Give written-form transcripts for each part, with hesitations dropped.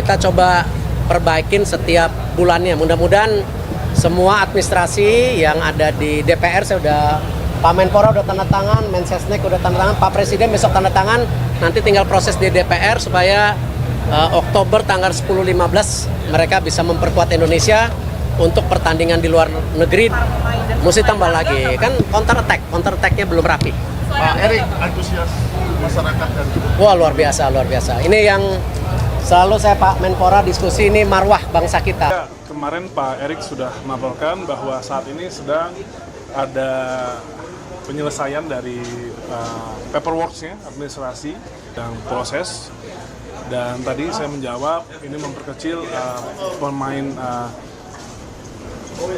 kita coba perbaikin setiap bulannya. Mudah-mudahan semua administrasi yang ada di DPR, saya udah Pak Menpora udah tanda tangan, Mensesnek udah tanda tangan, Pak Presiden besok tanda tangan, nanti tinggal proses di DPR supaya Oktober tanggal 10-15 mereka bisa memperkuat Indonesia untuk pertandingan di luar negeri. Mesti tambah lagi, kan counter attack-nya belum rapi. Pak Erik, antusias masyarakat dan wah, luar biasa. Ini yang selalu saya Pak Menpora diskusi, ini marwah bangsa kita. Ya, kemarin Pak Erik sudah melaporkan bahwa saat ini sedang ada penyelesaian dari paperwork-nya, administrasi dan proses. Dan tadi saya menjawab ini memperkecil pemain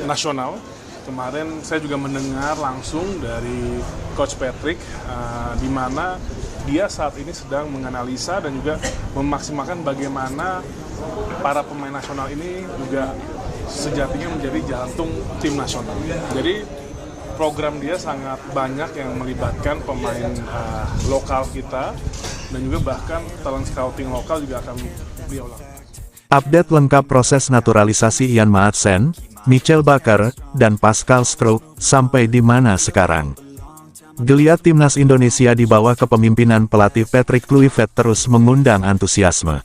nasional. Kemarin saya juga mendengar langsung dari Coach Patrick di mana dia saat ini sedang menganalisa dan juga memaksimalkan bagaimana para pemain nasional ini juga sejatinya menjadi jantung tim nasional. Jadi program dia sangat banyak yang melibatkan pemain lokal kita dan juga bahkan talent scouting lokal juga akan beliau lakukan. Update lengkap proses naturalisasi Ian Maatsen, Michel Bakker, dan Pascal Struijk sampai di mana sekarang. Geliat timnas Indonesia di bawah kepemimpinan pelatih Patrick Kluivert terus mengundang antusiasme.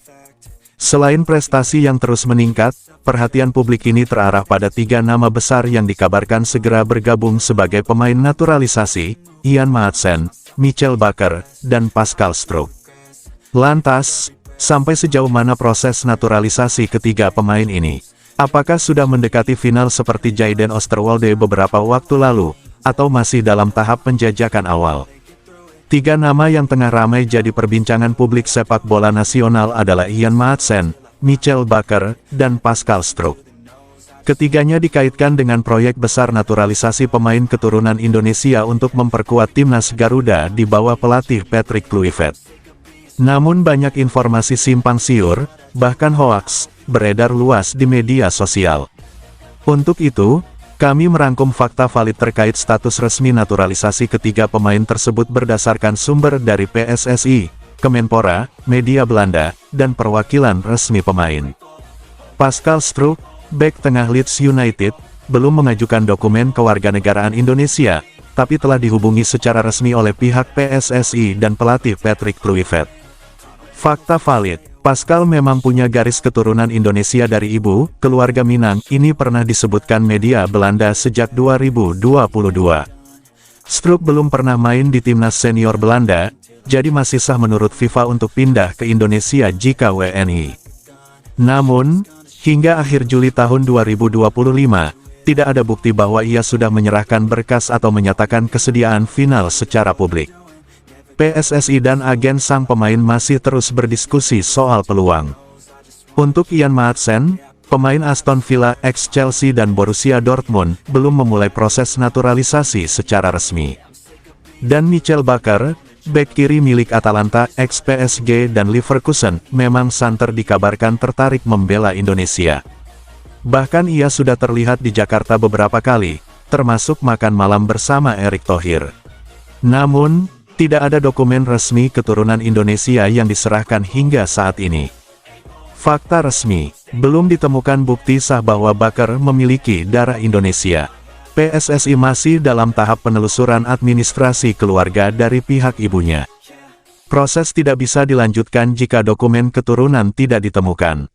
Selain prestasi yang terus meningkat, perhatian publik ini terarah pada 3 nama besar yang dikabarkan segera bergabung sebagai pemain naturalisasi, Ian Maatsen, Michel Bakker, dan Pascal Struijk. Lantas, sampai sejauh mana proses naturalisasi ketiga pemain ini? Apakah sudah mendekati final seperti Jayden Oosterwolde beberapa waktu lalu, atau masih dalam tahap penjajakan awal? 3 nama yang tengah ramai jadi perbincangan publik sepak bola nasional adalah Ian Maatsen, Michel Bakker, dan Pascal Struijk. Ketiganya dikaitkan dengan proyek besar naturalisasi pemain keturunan Indonesia untuk memperkuat timnas Garuda di bawah pelatih Patrick Kluivert. Namun banyak informasi simpang siur, bahkan hoaks, beredar luas di media sosial. Untuk itu, kami merangkum fakta valid terkait status resmi naturalisasi ketiga pemain tersebut berdasarkan sumber dari PSSI, Kemenpora, media Belanda, dan perwakilan resmi pemain. Pascal Struijk, bek tengah Leeds United, belum mengajukan dokumen kewarganegaraan Indonesia, tapi telah dihubungi secara resmi oleh pihak PSSI dan pelatih Patrick Kluivert. Fakta valid, Pascal memang punya garis keturunan Indonesia dari ibu, keluarga Minang, ini pernah disebutkan media Belanda sejak 2022. Struijk belum pernah main di timnas senior Belanda, jadi masih sah menurut FIFA untuk pindah ke Indonesia jika WNI. Namun, hingga akhir Juli tahun 2025, tidak ada bukti bahwa ia sudah menyerahkan berkas atau menyatakan kesediaan final secara publik. PSSI dan agen sang pemain masih terus berdiskusi soal peluang. Untuk Ian Maatsen, pemain Aston Villa, ex-Chelsea dan Borussia Dortmund, belum memulai proses naturalisasi secara resmi. Dan Michel Bakker, bek kiri milik Atalanta, ex-PSG dan Leverkusen, memang santer dikabarkan tertarik membela Indonesia. Bahkan ia sudah terlihat di Jakarta beberapa kali, termasuk makan malam bersama Erick Thohir. Namun, tidak ada dokumen resmi keturunan Indonesia yang diserahkan hingga saat ini. Fakta resmi, belum ditemukan bukti sah bahwa Bakker memiliki darah Indonesia. PSSI masih dalam tahap penelusuran administrasi keluarga dari pihak ibunya. Proses tidak bisa dilanjutkan jika dokumen keturunan tidak ditemukan.